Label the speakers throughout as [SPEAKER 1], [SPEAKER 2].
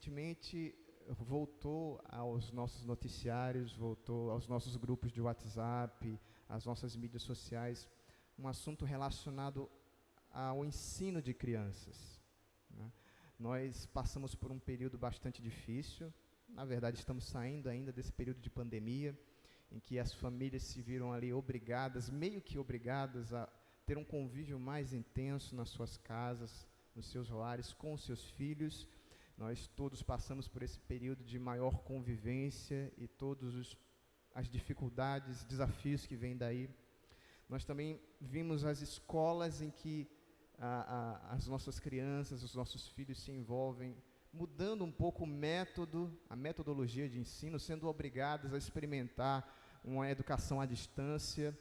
[SPEAKER 1] Recentemente voltou aos nossos noticiários, voltou aos nossos grupos de WhatsApp, às nossas mídias sociais, um assunto relacionado ao ensino de crianças, né? Nós passamos por um período bastante difícil, na verdade estamos saindo ainda desse período de pandemia, em que as famílias se viram ali obrigadas, meio que obrigadas a ter um convívio mais intenso nas suas casas, nos seus lares, com os seus filhos. Nós todos passamos por esse período de maior convivência e todas as dificuldades, desafios que vêm daí. Nós também vimos as escolas em que as nossas crianças, os nossos filhos se envolvem, mudando um pouco o método, a metodologia de ensino, sendo obrigados a experimentar uma educação à distância,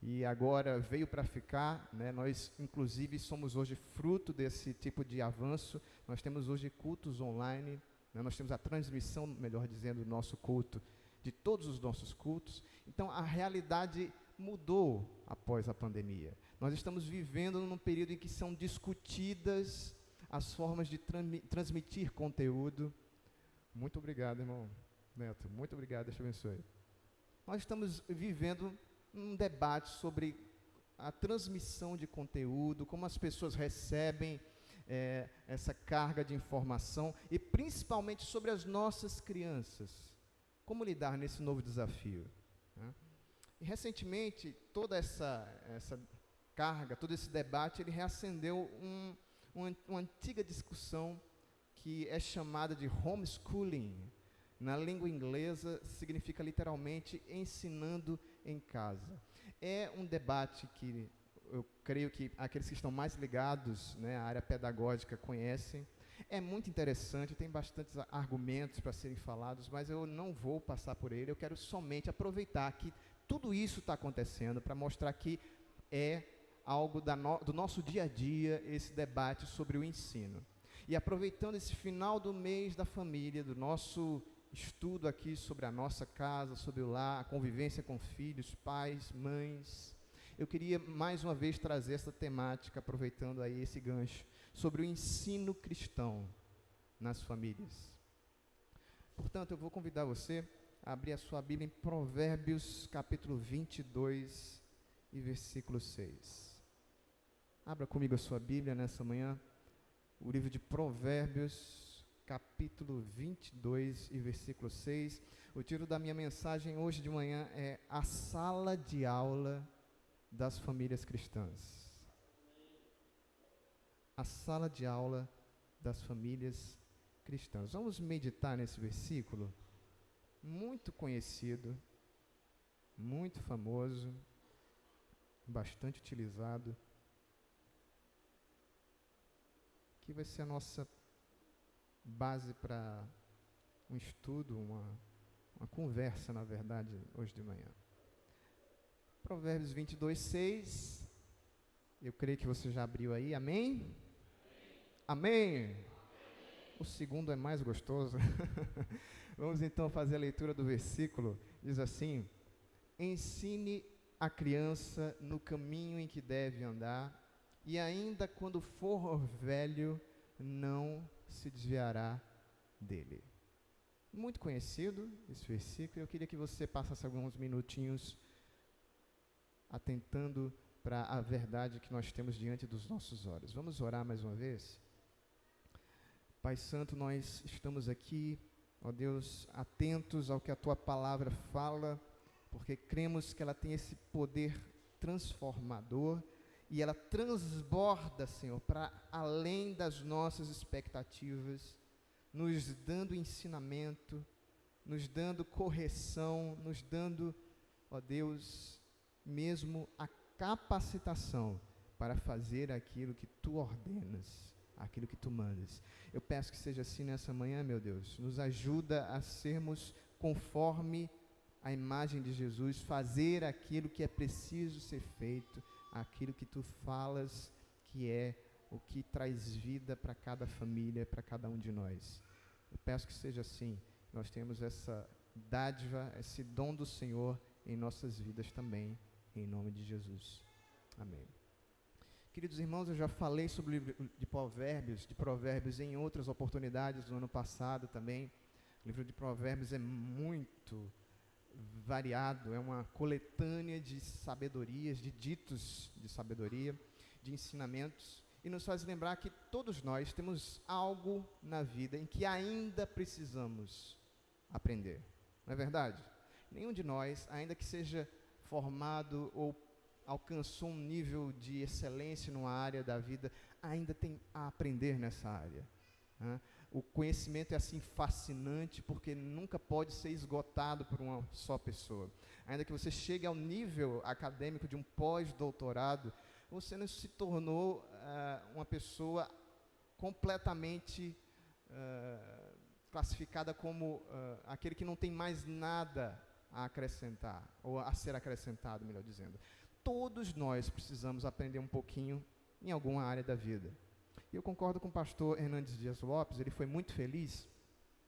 [SPEAKER 1] e agora veio para ficar, né? Nós, inclusive, somos hoje fruto desse tipo de avanço. Nós temos hoje cultos online, né? Nós temos a transmissão, melhor dizendo, do nosso culto, de todos os nossos cultos. Então, a realidade mudou após a pandemia. Nós estamos vivendo num período em que são discutidas as formas de transmitir conteúdo. Muito obrigado, irmão Neto. Muito obrigado, Deus te abençoe. Nós estamos vivendo um debate sobre a transmissão de conteúdo, como as pessoas recebem essa carga de informação, e principalmente sobre as nossas crianças. Como lidar nesse novo desafio, né? E recentemente, toda essa carga, todo esse debate, ele reacendeu uma antiga discussão que é chamada de homeschooling. Na língua inglesa, significa literalmente ensinando em casa. É um debate que eu creio que aqueles que estão mais ligados, né, à área pedagógica conhecem. É muito interessante, tem bastantes argumentos para serem falados, mas eu não vou passar por ele. Eu quero somente aproveitar que tudo isso está acontecendo para mostrar que é algo do nosso dia a dia, esse debate sobre o ensino. E aproveitando esse final do mês da família, do nosso estudo aqui sobre a nossa casa, sobre o lar, a convivência com filhos, pais, mães, eu queria mais uma vez trazer essa temática, aproveitando aí esse gancho, sobre o ensino cristão nas famílias. Portanto, eu vou convidar você a abrir a sua Bíblia em Provérbios, capítulo 22 e versículo 6. Abra comigo a sua Bíblia nessa manhã, o livro de Provérbios, capítulo 22 e versículo 6. O título da minha mensagem hoje de manhã é A Sala de Aula das Famílias Cristãs. A Sala de Aula das Famílias Cristãs. Vamos meditar nesse versículo, muito conhecido, muito famoso, bastante utilizado, que vai ser a nossa base para um estudo, uma conversa, na verdade, hoje de manhã. Provérbios 22, 6. Eu creio que você já abriu aí. Amém? Amém? Amém. O segundo é mais gostoso. Vamos então fazer a leitura do versículo. Diz assim: ensine a criança no caminho em que deve andar, e ainda quando for velho, não se desviará dele. Muito conhecido esse versículo. Eu queria que você passasse alguns minutinhos atentando para a verdade que nós temos diante dos nossos olhos. Vamos orar mais uma vez? Pai Santo, nós estamos aqui, ó Deus, atentos ao que a Tua Palavra fala, porque cremos que ela tem esse poder transformador e ela transborda, Senhor, para além das nossas expectativas, nos dando ensinamento, nos dando correção, nos dando, ó Deus, mesmo a capacitação para fazer aquilo que Tu ordenas, aquilo que Tu mandas. Eu peço que seja assim nessa manhã, meu Deus. Nos ajuda a sermos conforme a imagem de Jesus, fazer aquilo que é preciso ser feito, aquilo que Tu falas que é o que traz vida para cada família, para cada um de nós. Eu peço que seja assim. Nós temos essa dádiva, esse dom do Senhor em nossas vidas também, em nome de Jesus. Amém. Queridos irmãos, eu já falei sobre o livro de Provérbios em outras oportunidades, no ano passado também. O livro de Provérbios é muito variado, é uma coletânea de sabedorias, de ditos de sabedoria, de ensinamentos, e nos faz lembrar que todos nós temos algo na vida em que ainda precisamos aprender. Não é verdade? Nenhum de nós, ainda que seja formado ou alcançou um nível de excelência numa área da vida, ainda tem a aprender nessa área. O conhecimento é assim fascinante porque nunca pode ser esgotado por uma só pessoa. Ainda que você chegue ao nível acadêmico de um pós-doutorado, você não se tornou uma pessoa completamente classificada como aquele que não tem mais nada a acrescentar, ou a ser acrescentado, melhor dizendo. Todos nós precisamos aprender um pouquinho em alguma área da vida. E eu concordo com o pastor Hernandes Dias Lopes, ele foi muito feliz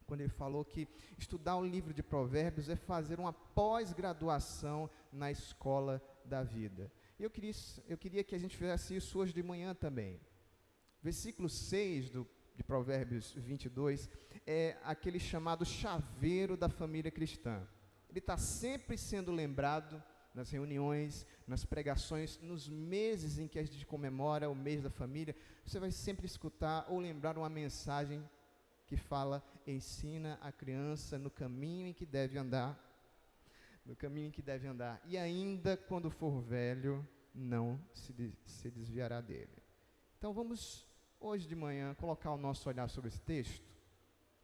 [SPEAKER 1] quando ele falou que estudar o livro de Provérbios é fazer uma pós-graduação na escola da vida. E eu queria que a gente fizesse isso hoje de manhã também. Versículo 6 de Provérbios 22 é aquele chamado chaveiro da família cristã. Ele está sempre sendo lembrado nas reuniões, nas pregações, nos meses em que a gente comemora o mês da família. Você vai sempre escutar ou lembrar uma mensagem que fala: ensina a criança no caminho em que deve andar, no caminho em que deve andar, e ainda quando for velho, não se desviará dele. Então vamos, hoje de manhã, colocar o nosso olhar sobre esse texto.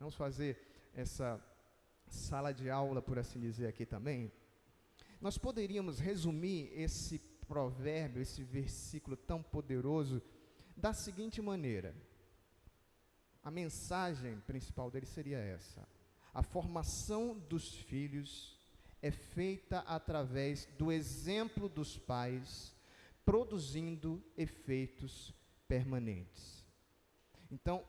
[SPEAKER 1] Vamos fazer essa sala de aula, por assim dizer, aqui também. Nós poderíamos resumir esse provérbio, esse versículo tão poderoso, da seguinte maneira. A mensagem principal dele seria essa: a formação dos filhos é feita através do exemplo dos pais, produzindo efeitos permanentes. Então,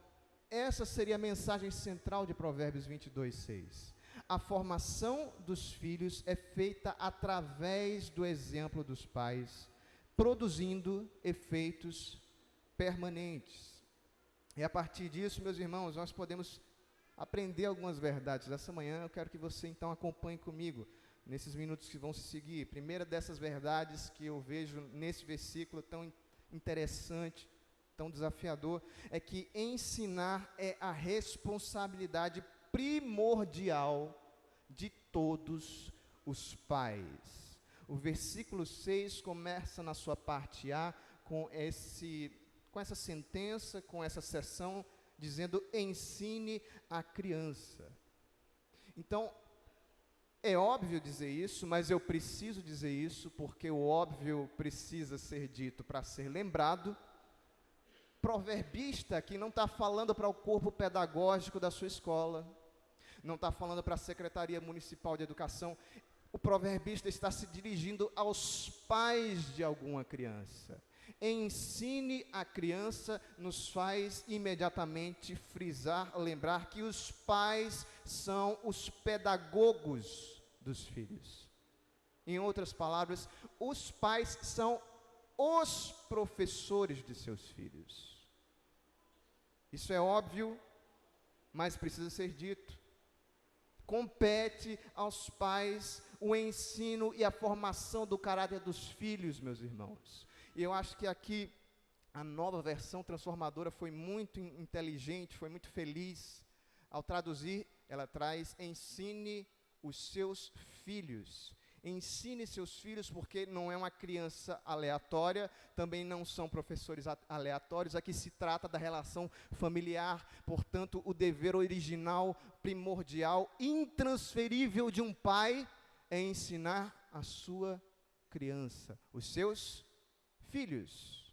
[SPEAKER 1] essa seria a mensagem central de Provérbios 22, 6. A formação dos filhos é feita através do exemplo dos pais, produzindo efeitos permanentes. E a partir disso, meus irmãos, nós podemos aprender algumas verdades. Essa manhã eu quero que você então acompanhe comigo, nesses minutos que vão se seguir. Primeira dessas verdades que eu vejo nesse versículo tão interessante, tão desafiador, é que ensinar é a responsabilidade primordial de todos os pais. O versículo 6 começa na sua parte A com essa sentença, com essa seção, dizendo: ensine a criança. Então, é óbvio dizer isso, mas eu preciso dizer isso, porque o óbvio precisa ser dito para ser lembrado. Proverbista que não está falando para o corpo pedagógico da sua escola, não está falando para a Secretaria Municipal de Educação. O proverbista está se dirigindo aos pais de alguma criança. Ensine a criança nos faz imediatamente frisar, lembrar que os pais são os pedagogos dos filhos. Em outras palavras, os pais são os professores de seus filhos. Isso é óbvio, mas precisa ser dito. Compete aos pais o ensino e a formação do caráter dos filhos, meus irmãos. E eu acho que aqui a nova versão transformadora foi muito inteligente, foi muito feliz. Ao traduzir, ela traz: ensine os seus filhos. Ensine seus filhos, porque não é uma criança aleatória, também não são professores aleatórios. Aqui se trata da relação familiar, portanto, o dever original, primordial, intransferível de um pai é ensinar a sua criança, os seus filhos.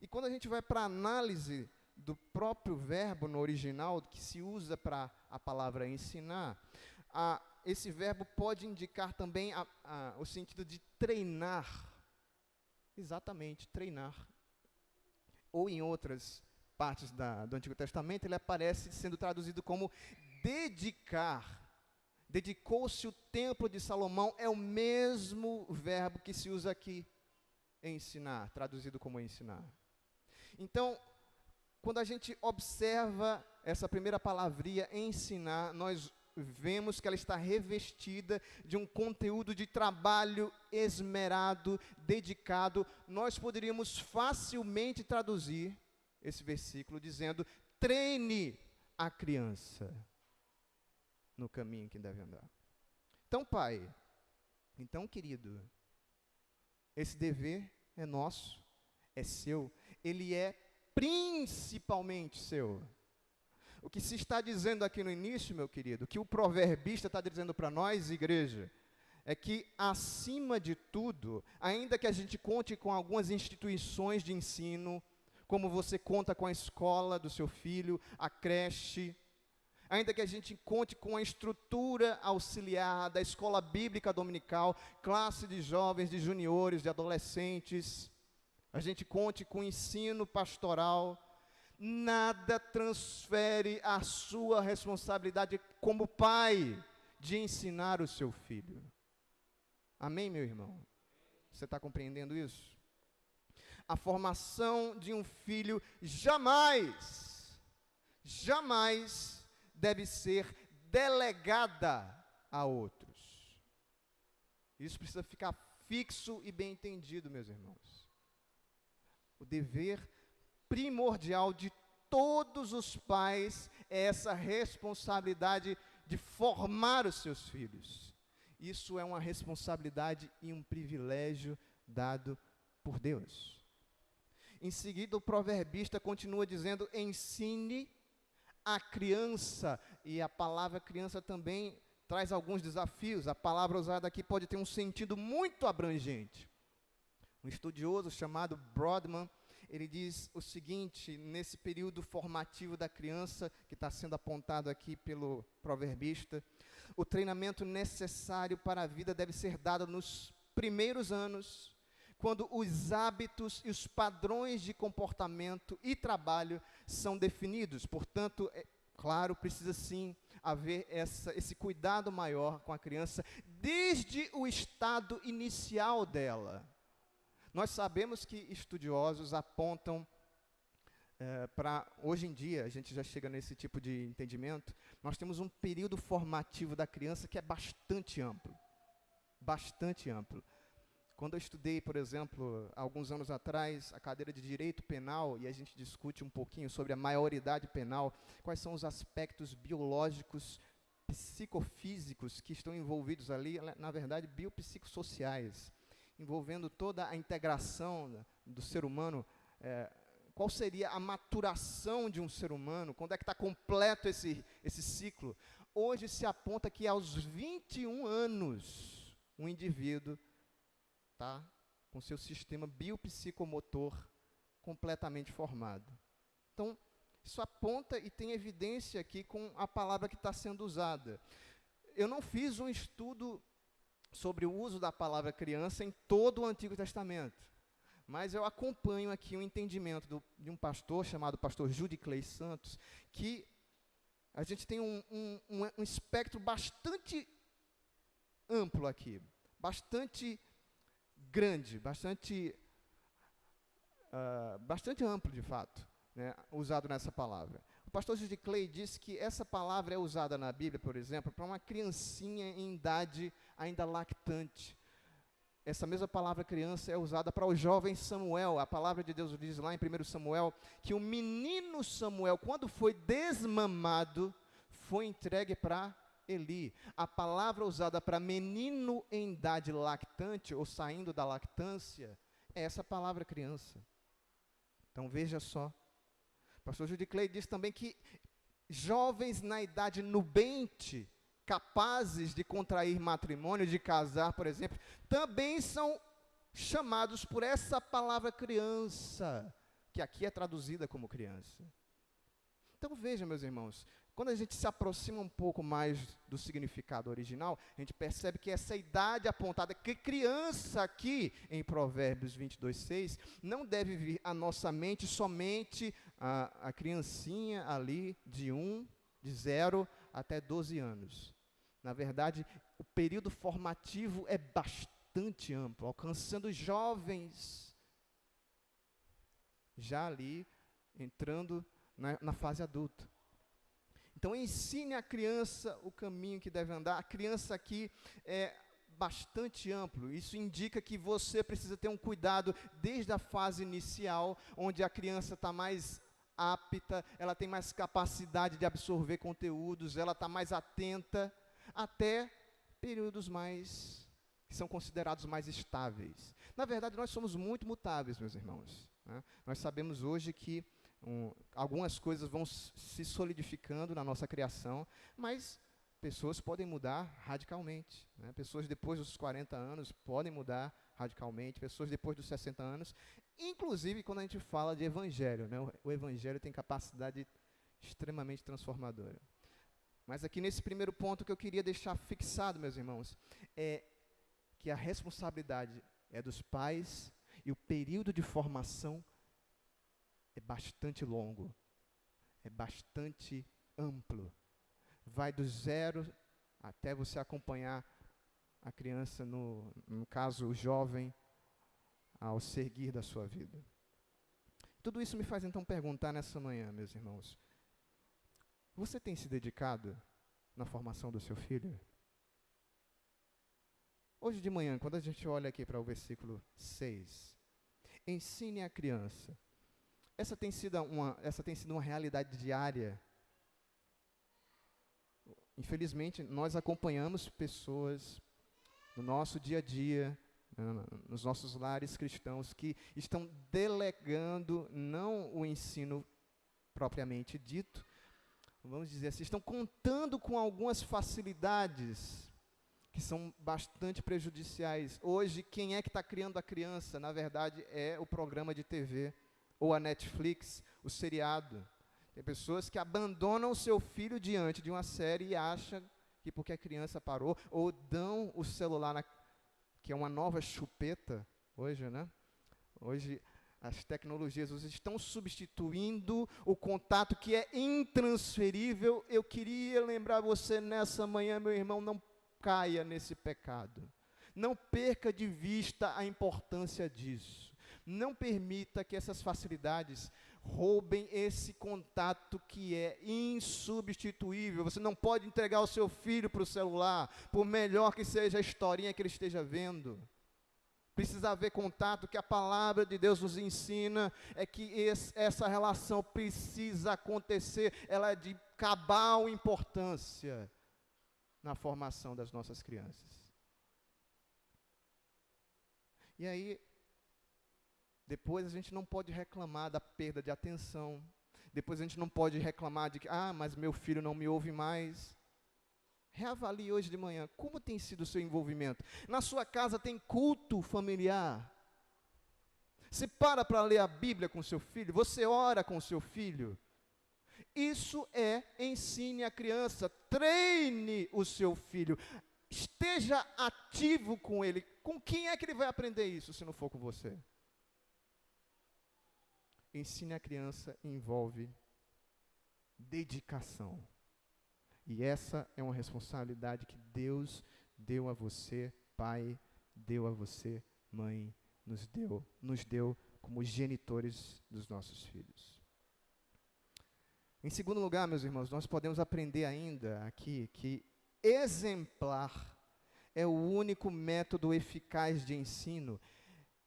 [SPEAKER 1] E quando a gente vai para a análise do próprio verbo no original, que se usa para a palavra ensinar, esse verbo pode indicar também o sentido de treinar. Exatamente, treinar. Ou em outras partes do Antigo Testamento, ele aparece sendo traduzido como dedicar. Dedicou-se o templo de Salomão, é o mesmo verbo que se usa aqui. ensinar, traduzido como ensinar. Então, quando a gente observa essa primeira palavrinha, ensinar, nós vemos que ela está revestida de um conteúdo de trabalho esmerado, dedicado. Nós poderíamos facilmente traduzir esse versículo dizendo: treine a criança no caminho que deve andar. Então, pai, então, querido, esse dever é nosso, é seu, ele é principalmente seu. O que se está dizendo aqui no início, meu querido, que o proverbista está dizendo para nós, igreja, é que, acima de tudo, ainda que a gente conte com algumas instituições de ensino, como você conta com a escola do seu filho, a creche, ainda que a gente conte com a estrutura auxiliar da escola bíblica dominical, classe de jovens, de juniores, de adolescentes, a gente conte com o ensino pastoral, nada transfere a sua responsabilidade como pai de ensinar o seu filho. Amém, meu irmão? Você está compreendendo isso? A formação de um filho jamais deve ser delegada a outros. Isso precisa ficar fixo e bem entendido, meus irmãos. O dever primordial de todos os pais é essa responsabilidade de formar os seus filhos. Isso é uma responsabilidade e um privilégio dado por Deus. Em seguida, o proverbista continua dizendo: ensine a criança. E a palavra criança também traz alguns desafios. A palavra usada aqui pode ter um sentido muito abrangente. Um estudioso chamado Brodman, ele diz o seguinte, nesse período formativo da criança, que está sendo apontado aqui pelo proverbista: o treinamento necessário para a vida deve ser dado nos primeiros anos, quando os hábitos e os padrões de comportamento e trabalho são definidos. Portanto, claro, precisa sim haver esse cuidado maior com a criança, desde o estado inicial dela. Nós sabemos que estudiosos apontam para, hoje em dia, a gente já chega nesse tipo de entendimento, nós temos um período formativo da criança que é bastante amplo. Bastante amplo. Quando eu estudei, por exemplo, alguns anos atrás, a cadeira de Direito Penal, e a gente discute um pouquinho sobre a maioridade penal, quais são os aspectos biológicos, psicofísicos que estão envolvidos ali, na verdade, biopsicossociais, envolvendo toda a integração do ser humano, qual seria a maturação de um ser humano, quando é que está completo esse ciclo. Hoje se aponta que aos 21 anos, um indivíduo está com seu sistema biopsicomotor completamente formado. Então, isso aponta e tem evidência aqui com a palavra que está sendo usada. Eu não fiz um estudo sobre o uso da palavra criança em todo o Antigo Testamento, mas eu acompanho aqui o entendimento de um pastor chamado pastor Judy Clay Santos, que a gente tem um espectro bastante amplo aqui, bastante grande, bastante amplo de fato, né, usado nessa palavra. O pastor Judy Clay disse que essa palavra é usada na Bíblia, por exemplo, para uma criancinha em idade ainda lactante. Essa mesma palavra criança é usada para o jovem Samuel. A palavra de Deus diz lá em 1 Samuel que o menino Samuel, quando foi desmamado, foi entregue para Eli. A palavra usada para menino em idade lactante, ou saindo da lactância, é essa palavra criança. Então veja só. O pastor Judy Clay diz também que jovens na idade nubente, capazes de contrair matrimônio, de casar, por exemplo, também são chamados por essa palavra criança, que aqui é traduzida como criança. Então veja, meus irmãos, quando a gente se aproxima um pouco mais do significado original, a gente percebe que essa idade apontada, que criança aqui em Provérbios 22:6, não deve vir à nossa mente somente a criancinha ali de 0 até 12 anos. Na verdade, o período formativo é bastante amplo, alcançando jovens já ali entrando na fase adulta. Então, ensine a criança o caminho que deve andar. A criança aqui é bastante amplo. Isso indica que você precisa ter um cuidado desde a fase inicial, onde a criança está mais apta, ela tem mais capacidade de absorver conteúdos, ela está mais atenta, até períodos que são considerados mais estáveis. Na verdade, nós somos muito mutáveis, meus irmãos, né? Nós sabemos hoje que algumas coisas vão se solidificando na nossa criação, mas pessoas podem mudar radicalmente, né? Pessoas depois dos 40 anos podem mudar radicalmente, pessoas depois dos 60 anos, inclusive quando a gente fala de evangelho, né? O evangelho tem capacidade extremamente transformadora. Mas aqui nesse primeiro ponto que eu queria deixar fixado, meus irmãos, é que a responsabilidade é dos pais e o período de formação é bastante longo, é bastante amplo. Vai do 0 até você acompanhar a criança, no caso o jovem, ao seguir da sua vida. Tudo isso me faz então perguntar nessa manhã, meus irmãos, você tem se dedicado na formação do seu filho? Hoje de manhã, quando a gente olha aqui para o versículo 6, ensine a criança. Essa tem sido uma realidade diária. Infelizmente, nós acompanhamos pessoas no nosso dia a dia, nos nossos lares cristãos, que estão delegando não o ensino propriamente dito, vamos dizer assim, estão contando com algumas facilidades que são bastante prejudiciais. Hoje, quem é que está criando a criança? Na verdade, é o programa de TV, ou a Netflix, o seriado. Tem pessoas que abandonam o seu filho diante de uma série e acham que porque a criança parou, ou dão o celular, que é uma nova chupeta, hoje, né? Hoje, as tecnologias estão substituindo o contato que é intransferível. Eu queria lembrar você nessa manhã, meu irmão, não caia nesse pecado. Não perca de vista a importância disso. Não permita que essas facilidades roubem esse contato que é insubstituível. Você não pode entregar o seu filho para o celular, por melhor que seja a historinha que ele esteja vendo. Precisa haver contato, que a palavra de Deus nos ensina, é que essa relação precisa acontecer, ela é de cabal importância na formação das nossas crianças. E aí, depois a gente não pode reclamar da perda de atenção, depois a gente não pode reclamar de que, mas meu filho não me ouve mais. Reavalie hoje de manhã, como tem sido o seu envolvimento? Na sua casa tem culto familiar? Você para ler a Bíblia com o seu filho? Você ora com o seu filho? Isso ensine a criança, treine o seu filho, esteja ativo com ele. Com quem é que ele vai aprender isso, se não for com você? Ensine a criança envolve dedicação. E essa é uma responsabilidade que Deus deu a você, pai, deu a você, mãe, nos deu como genitores dos nossos filhos. Em segundo lugar, meus irmãos, nós podemos aprender ainda aqui que exemplar é o único método eficaz de ensino.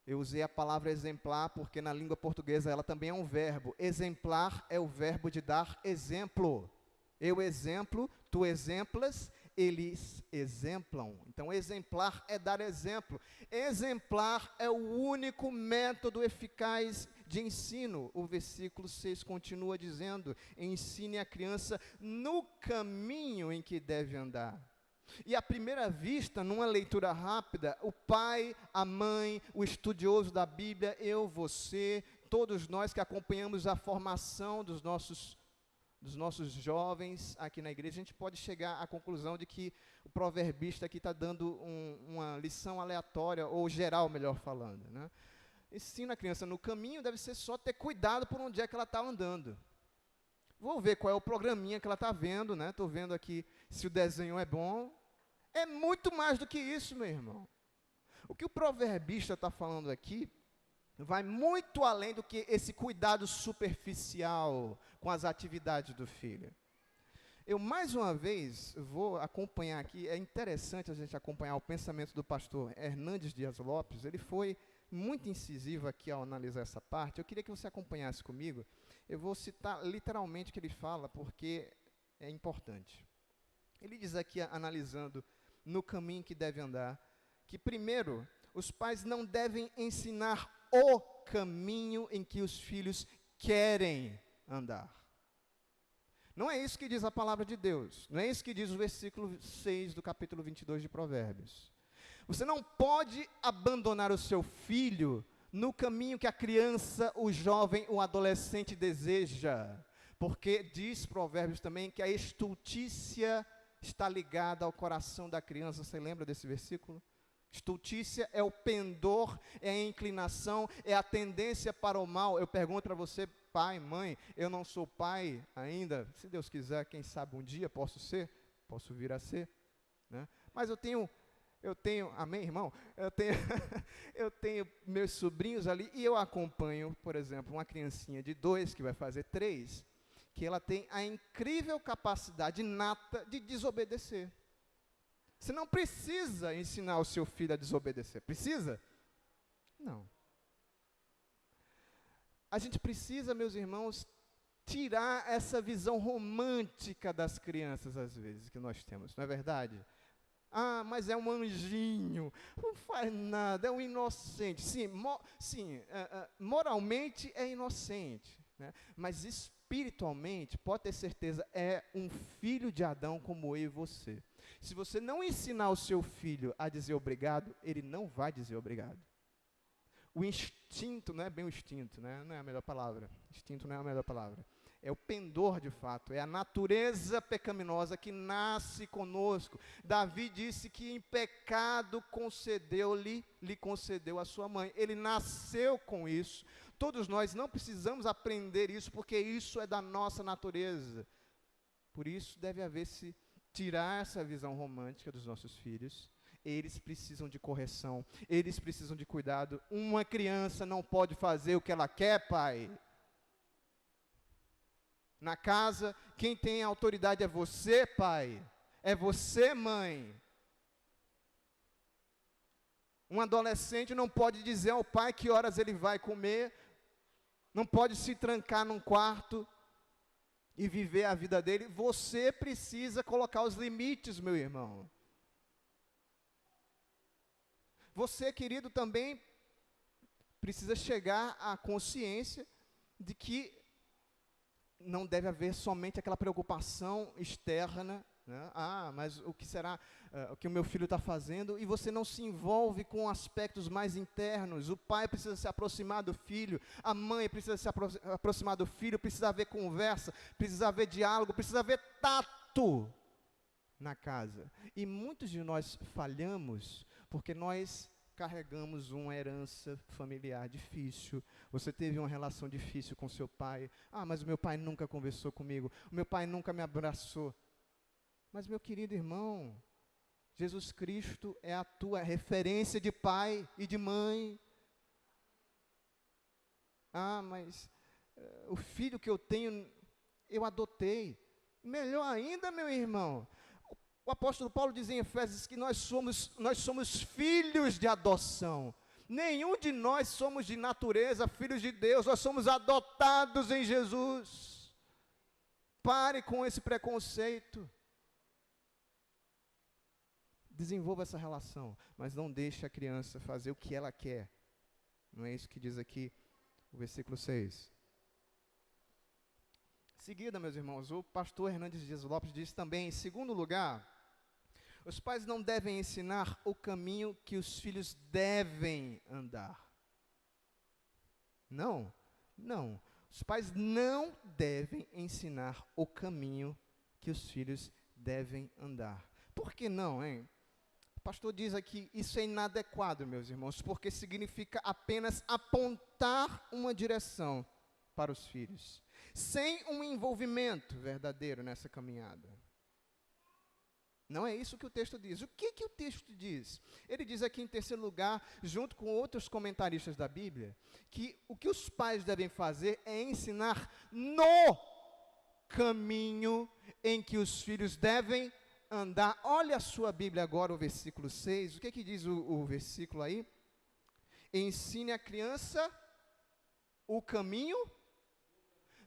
[SPEAKER 1] Eu usei a palavra exemplar porque na língua portuguesa ela também é um verbo. Exemplar é o verbo de dar exemplo. Eu exemplo, tu exemplas, eles exemplam. Então, exemplar é dar exemplo. Exemplar é o único método eficaz de ensino. O versículo 6 continua dizendo: ensine a criança no caminho em que deve andar. E à primeira vista, numa leitura rápida, o pai, a mãe, o estudioso da Bíblia, eu, você, todos nós que acompanhamos a formação dos nossos jovens aqui na igreja, a gente pode chegar à conclusão de que o proverbista aqui está dando uma lição aleatória, ou geral, melhor falando, né? Ensina a criança no caminho, deve ser só ter cuidado por onde é que ela está andando. Vou ver qual é o programinha que ela está vendo, né? Estou vendo aqui se o desenho é bom. É muito mais do que isso, meu irmão. O que o proverbista está falando aqui vai muito além do que esse cuidado superficial com as atividades do filho. Eu, mais uma vez, vou acompanhar aqui, é interessante a gente acompanhar o pensamento do pastor Hernandes Dias Lopes. Ele foi muito incisivo aqui ao analisar essa parte. Eu queria que você acompanhasse comigo. Eu vou citar literalmente o que ele fala, porque é importante. Ele diz aqui, analisando no caminho que deve andar, que primeiro, os pais não devem ensinar o caminho em que os filhos querem andar. Não é isso que diz a palavra de Deus. Não é isso que diz o versículo 6 do capítulo 22 de Provérbios. Você não pode abandonar o seu filho no caminho que a criança, o jovem, o adolescente deseja. Porque diz Provérbios também que a estultícia está ligada ao coração da criança. Você lembra desse versículo? Estultícia é o pendor, é a inclinação, é a tendência para o mal. Eu pergunto para você, pai, mãe, eu não sou pai ainda, se Deus quiser, quem sabe um dia posso ser, posso vir a ser, né? Mas eu tenho, amém, irmão? Eu tenho meus sobrinhos ali e eu acompanho, por exemplo, uma criancinha de 2 que vai fazer 3, que ela tem a incrível capacidade inata de desobedecer. Você não precisa ensinar o seu filho a desobedecer. Precisa? Não. A gente precisa, meus irmãos, tirar essa visão romântica das crianças, às vezes, que nós temos. Não é verdade? Ah, mas é um anjinho, não faz nada, é um inocente. Sim, moralmente é inocente, né? Mas espiritualmente, pode ter certeza, é um filho de Adão como eu e você. Se você não ensinar o seu filho a dizer obrigado, ele não vai dizer obrigado. O instinto, não é bem o instinto, né? Não é a melhor palavra. Instinto não é a melhor palavra. É o pendor de fato, é a natureza pecaminosa que nasce conosco. Davi disse que em pecado lhe concedeu a sua mãe. Ele nasceu com isso. Todos nós não precisamos aprender isso, porque isso é da nossa natureza. Por isso deve haver-se tirar essa visão romântica dos nossos filhos. Eles precisam de correção, eles precisam de cuidado. Uma criança não pode fazer o que ela quer, pai. Na casa, quem tem autoridade é você, pai. É você, mãe. Um adolescente não pode dizer ao pai que horas ele vai comer, não pode se trancar num quarto e viver a vida dele. Você precisa colocar os limites, meu irmão. Você, querido, também precisa chegar à consciência de que não deve haver somente aquela preocupação externa, né? Ah, mas o que será, o que o meu filho está fazendo? E você não se envolve com aspectos mais internos. O pai precisa se aproximar do filho, a mãe precisa se aproximar do filho, precisa haver conversa, precisa haver diálogo, precisa haver tato na casa. E muitos de nós falhamos porque nós carregamos uma herança familiar difícil. Você teve uma relação difícil com seu pai. Ah, mas o meu pai nunca conversou comigo, o meu pai nunca me abraçou. Mas, meu querido irmão, Jesus Cristo é a tua referência de pai e de mãe. Ah, mas o filho que eu tenho, eu adotei. Melhor ainda, meu irmão, o apóstolo Paulo diz em Efésios que nós somos filhos de adoção. Nenhum de nós somos de natureza filhos de Deus, nós somos adotados em Jesus. Pare com esse preconceito. Desenvolva essa relação, mas não deixe a criança fazer o que ela quer. Não é isso que diz aqui o versículo 6. Em seguida, meus irmãos, o pastor Hernandes Dias Lopes diz também, em segundo lugar, os pais não devem ensinar o caminho que os filhos devem andar. Não. Os pais não devem ensinar o caminho que os filhos devem andar. Por que não, hein? O pastor diz aqui, isso é inadequado, meus irmãos, porque significa apenas apontar uma direção para os filhos, sem um envolvimento verdadeiro nessa caminhada. Não é isso que o texto diz. O que o texto diz? Ele diz aqui, em terceiro lugar, junto com outros comentaristas da Bíblia, que o que os pais devem fazer é ensinar no caminho em que os filhos devem andar. Olha a sua Bíblia agora, o versículo 6. O que diz o versículo aí? Ensine a criança o caminho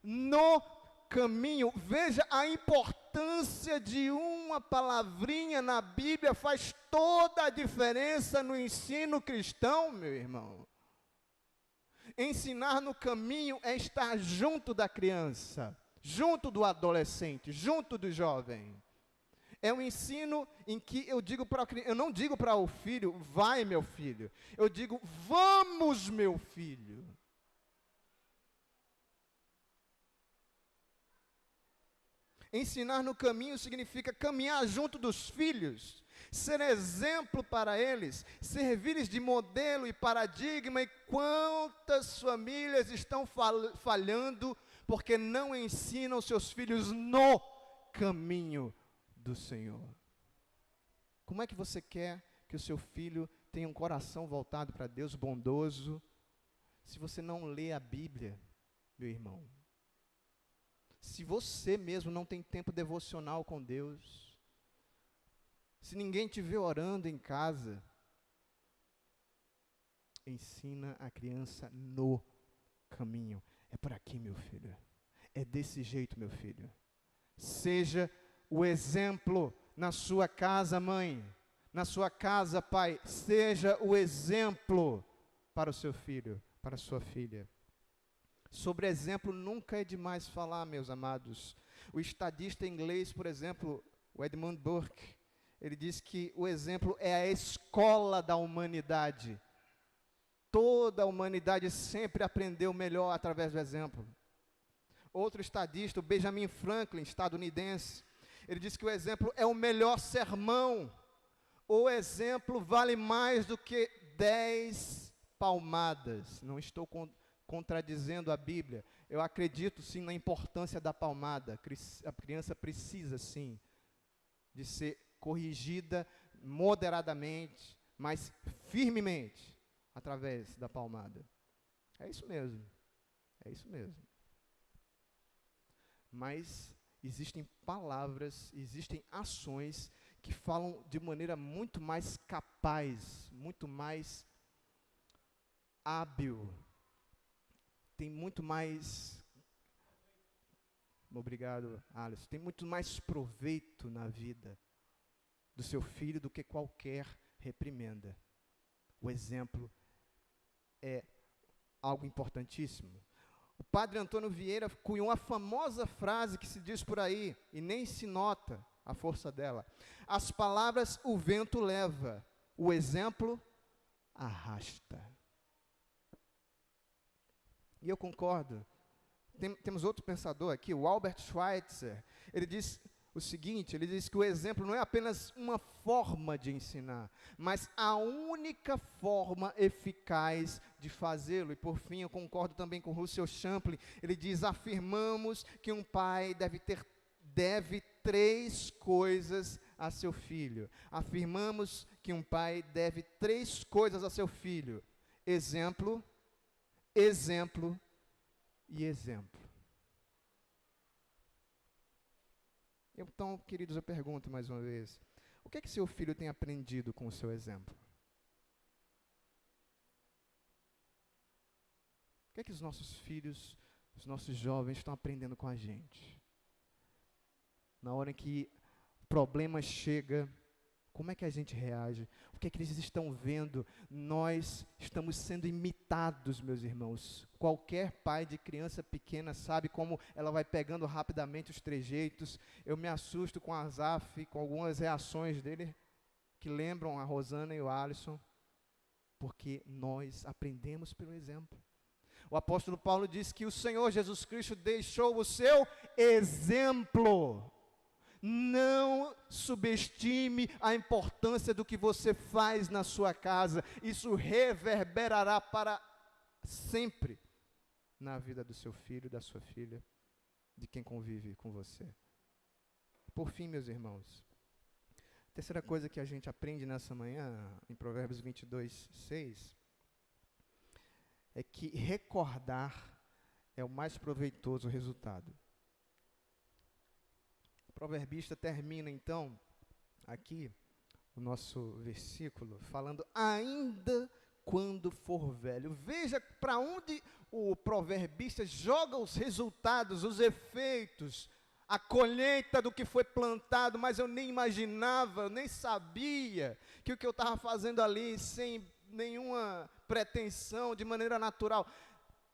[SPEAKER 1] no caminho. Veja a importância de uma palavrinha na Bíblia, faz toda a diferença no ensino cristão, meu irmão. Ensinar no caminho é estar junto da criança, junto do adolescente, junto do jovem. É um ensino em que eu não digo para o filho, vai meu filho, eu digo, vamos meu filho. Ensinar no caminho significa caminhar junto dos filhos, ser exemplo para eles, servir-lhes de modelo e paradigma. E quantas famílias estão falhando porque não ensinam seus filhos no caminho do Senhor? Como é que você quer que o seu filho tenha um coração voltado para Deus, bondoso, se você não lê a Bíblia, meu irmão? Se você mesmo não tem tempo devocional com Deus, se ninguém te vê orando em casa, ensina a criança no caminho. É por aqui, meu filho. É desse jeito, meu filho. Seja o exemplo na sua casa, mãe. Na sua casa, pai. Seja o exemplo para o seu filho, para a sua filha. Sobre exemplo, nunca é demais falar, meus amados. O estadista inglês, por exemplo, o Edmund Burke, ele diz que o exemplo é a escola da humanidade. Toda a humanidade sempre aprendeu melhor através do exemplo. Outro estadista, o Benjamin Franklin, estadunidense, ele diz que o exemplo é o melhor sermão. O exemplo vale mais do que 10 palmadas. Não estou contradizendo a Bíblia. Eu acredito sim na importância da palmada. A criança precisa sim de ser corrigida moderadamente, mas firmemente, através da palmada. É isso mesmo. É isso mesmo. Mas existem palavras, existem ações que falam de maneira muito mais capaz, muito mais hábil, tem muito mais, obrigado, Alisson, tem muito mais proveito na vida do seu filho do que qualquer reprimenda. O exemplo é algo importantíssimo. O padre Antônio Vieira cunhou uma famosa frase que se diz por aí, e nem se nota a força dela: as palavras o vento leva, o exemplo arrasta. E eu concordo. Temos outro pensador aqui, o Albert Schweitzer. Ele diz o seguinte, ele diz que o exemplo não é apenas uma forma de ensinar, mas a única forma eficaz de fazê-lo. E por fim, eu concordo também com Russell Champlin. Ele diz, afirmamos que um pai deve 3 coisas a seu filho. Afirmamos que um pai deve 3 coisas a seu filho: exemplo, exemplo e exemplo. Então, queridos, eu pergunto mais uma vez, o que é que seu filho tem aprendido com o seu exemplo? O que é que os nossos filhos, os nossos jovens estão aprendendo com a gente? Na hora em que o problema chega, como é que a gente reage? O que é que eles estão vendo? Nós estamos sendo imitados, meus irmãos. Qualquer pai de criança pequena sabe como ela vai pegando rapidamente os trejeitos. Eu me assusto com a Azaf, com algumas reações dele, que lembram a Rosana e o Alisson, porque nós aprendemos pelo exemplo. O apóstolo Paulo diz que o Senhor Jesus Cristo deixou o seu exemplo. Não subestime a importância do que você faz na sua casa. Isso reverberará para sempre na vida do seu filho, da sua filha, de quem convive com você. Por fim, meus irmãos, Terceira coisa que a gente aprende nessa manhã, em Provérbios 22, 6, é que recordar é o mais proveitoso resultado. O proverbista termina, então, aqui, o nosso versículo, falando, ainda quando for velho. Veja para onde o proverbista joga os resultados, os efeitos, a colheita do que foi plantado, mas eu nem imaginava, eu nem sabia que o que eu estava fazendo ali, sem nenhuma pretensão, de maneira natural,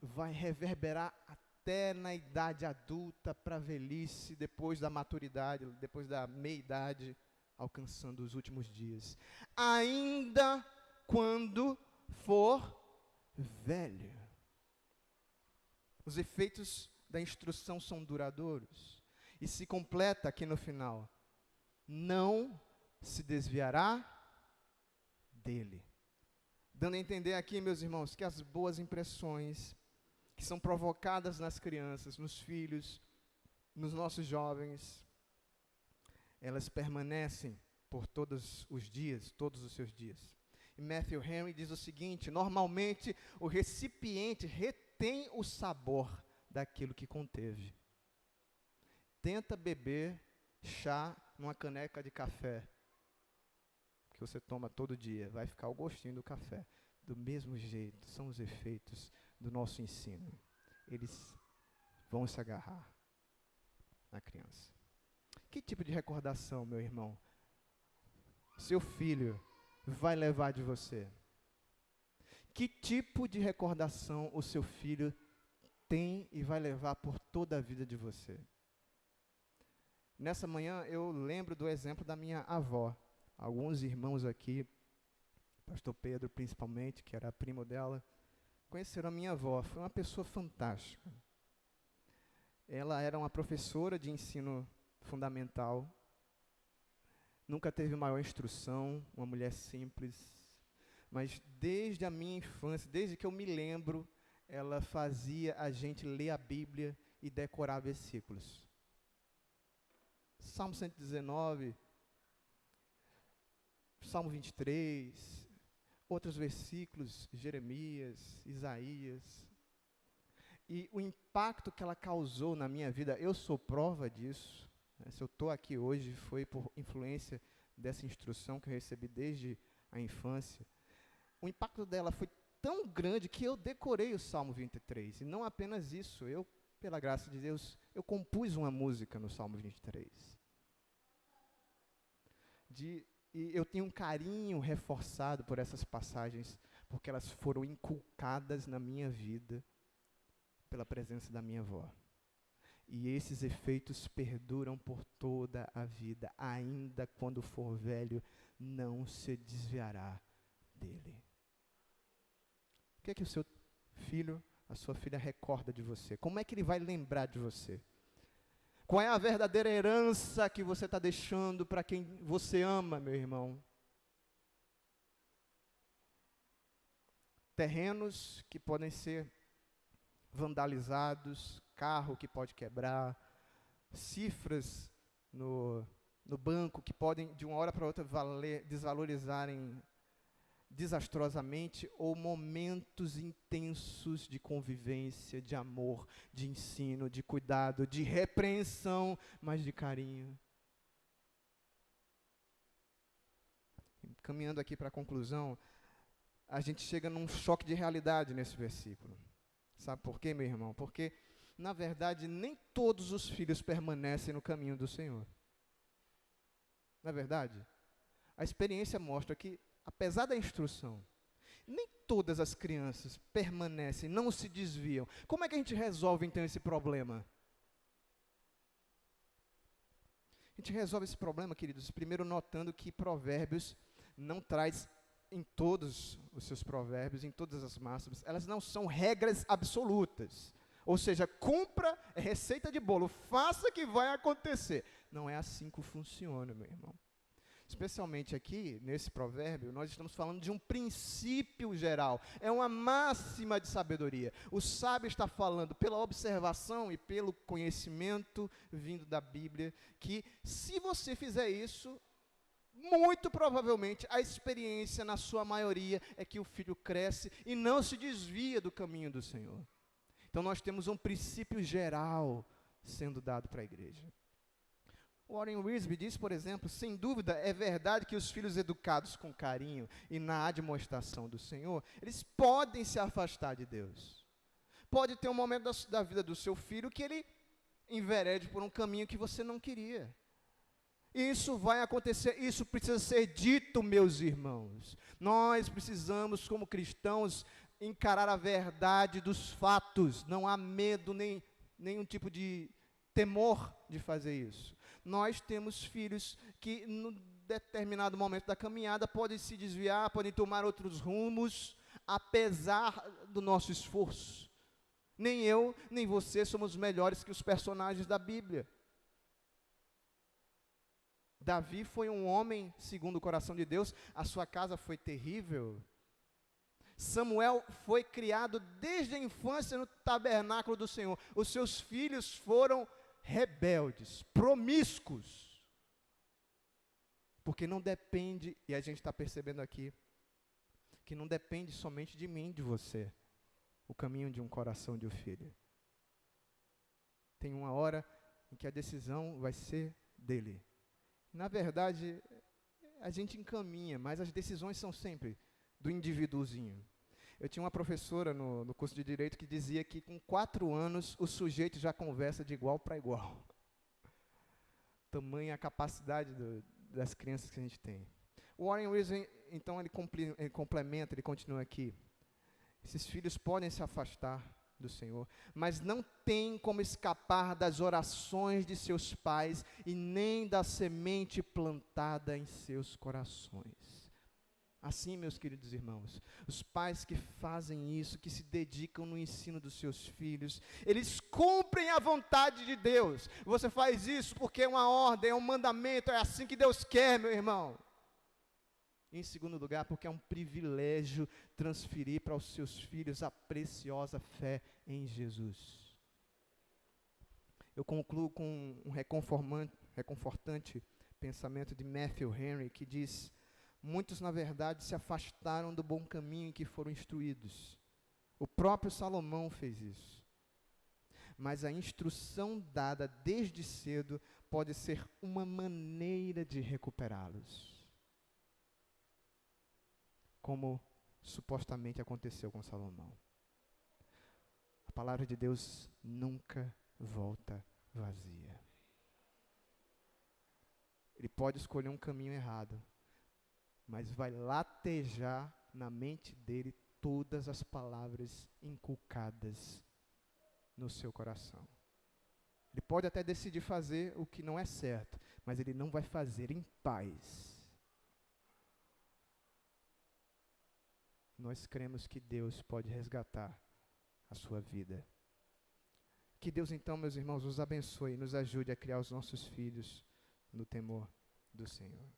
[SPEAKER 1] vai reverberar até na idade adulta, para a velhice, depois da maturidade, depois da meia-idade, alcançando os últimos dias. Ainda quando for velho. Os efeitos da instrução são duradouros. E se completa aqui no final. Não se desviará dele. Dando a entender aqui, meus irmãos, que as boas impressões que são provocadas nas crianças, nos filhos, nos nossos jovens, elas permanecem por todos os dias, todos os seus dias. E Matthew Henry diz o seguinte: normalmente o recipiente retém o sabor daquilo que conteve. Tenta beber chá numa caneca de café, que você toma todo dia, vai ficar o gostinho do café. Do mesmo jeito, são os efeitos do nosso ensino. Eles vão se agarrar na criança. Que tipo de recordação, meu irmão, seu filho vai levar de você? Que tipo de recordação o seu filho tem e vai levar por toda a vida de você? Nessa manhã eu lembro do exemplo da minha avó. Alguns irmãos aqui, pastor Pedro principalmente, que era primo dela, conheceram a minha avó. Foi uma pessoa fantástica. Ela era uma professora de ensino fundamental, nunca teve maior instrução, uma mulher simples, mas desde a minha infância, desde que eu me lembro, ela fazia a gente ler a Bíblia e decorar versículos. Salmo 119, Salmo 23, outros versículos, Jeremias, Isaías. E o impacto que ela causou na minha vida, eu sou prova disso. Se eu estou aqui hoje, foi por influência dessa instrução que eu recebi desde a infância. O impacto dela foi tão grande que eu decorei o Salmo 23. E não apenas isso, eu, pela graça de Deus, eu compus uma música no Salmo 23. E eu tenho um carinho reforçado por essas passagens, porque elas foram inculcadas na minha vida pela presença da minha avó. E esses efeitos perduram por toda a vida. Ainda quando for velho, não se desviará dele. O que é que o seu filho, a sua filha recorda de você? Como é que ele vai lembrar de você? Qual é a verdadeira herança que você está deixando para quem você ama, meu irmão? Terrenos que podem ser vandalizados, carro que pode quebrar, cifras no banco que podem, de uma hora para outra, desvalorizarem desastrosamente, ou momentos intensos de convivência, de amor, de ensino, de cuidado, de repreensão, mas de carinho. Caminhando aqui para a conclusão, a gente chega num choque de realidade nesse versículo. Sabe por quê, meu irmão? Porque, na verdade, nem todos os filhos permanecem no caminho do Senhor. Não é verdade? A experiência mostra que, apesar da instrução, nem todas as crianças permanecem, não se desviam. Como é que a gente resolve, então, esse problema? A gente resolve esse problema, queridos, primeiro notando que Provérbios não traz, em todos os seus provérbios, em todas as máximas, elas não são regras absolutas. Ou seja, cumpra é receita de bolo, faça que vai acontecer. Não é assim que funciona, meu irmão. Especialmente aqui, nesse provérbio, nós estamos falando de um princípio geral. É uma máxima de sabedoria. O sábio está falando pela observação e pelo conhecimento vindo da Bíblia, que se você fizer isso, muito provavelmente a experiência, na sua maioria, é que o filho cresce e não se desvia do caminho do Senhor. Então nós temos um princípio geral sendo dado para a igreja. Warren Wiersbe diz, por exemplo, sem dúvida é verdade que os filhos educados com carinho e na admoestação do Senhor, eles podem se afastar de Deus. Pode ter um momento da vida do seu filho que ele enverede por um caminho que você não queria. Isso vai acontecer, isso precisa ser dito, meus irmãos. Nós precisamos, como cristãos, encarar a verdade dos fatos. Não há medo, nenhum tipo de temor de fazer isso. Nós temos filhos que, num determinado momento da caminhada, podem se desviar, podem tomar outros rumos, apesar do nosso esforço. Nem eu, nem você somos melhores que os personagens da Bíblia. Davi foi um homem segundo o coração de Deus, a sua casa foi terrível. Samuel foi criado desde a infância no tabernáculo do Senhor. Os seus filhos foram rebeldes, promíscuos. Porque não depende, e a gente está percebendo aqui, que não depende somente de mim, de você, o caminho de um coração de um filho. Tem uma hora em que a decisão vai ser dele. Na verdade, a gente encaminha, mas as decisões são sempre do indivíduozinho. Eu tinha uma professora no curso de Direito que dizia que com 4 anos o sujeito já conversa de igual para igual. Tamanha a capacidade das crianças que a gente tem. O Warren Wiersbe, então, ele complementa, ele continua aqui. Esses filhos podem se afastar do Senhor, mas não tem como escapar das orações de seus pais e nem da semente plantada em seus corações. Assim, meus queridos irmãos, os pais que fazem isso, que se dedicam no ensino dos seus filhos, eles cumprem a vontade de Deus. Você faz isso porque é uma ordem, é um mandamento, é assim que Deus quer, meu irmão. Em segundo lugar, porque é um privilégio transferir para os seus filhos a preciosa fé em Jesus. Eu concluo com um reconfortante pensamento de Matthew Henry, que diz: muitos, na verdade, se afastaram do bom caminho em que foram instruídos. O próprio Salomão fez isso. Mas a instrução dada desde cedo pode ser uma maneira de recuperá-los, como supostamente aconteceu com Salomão. A palavra de Deus nunca volta vazia. Ele pode escolher um caminho errado, mas vai latejar na mente dele todas as palavras inculcadas no seu coração. Ele pode até decidir fazer o que não é certo, mas ele não vai fazer em paz. Nós cremos que Deus pode resgatar a sua vida. Que Deus, então, meus irmãos, nos abençoe e nos ajude a criar os nossos filhos no temor do Senhor.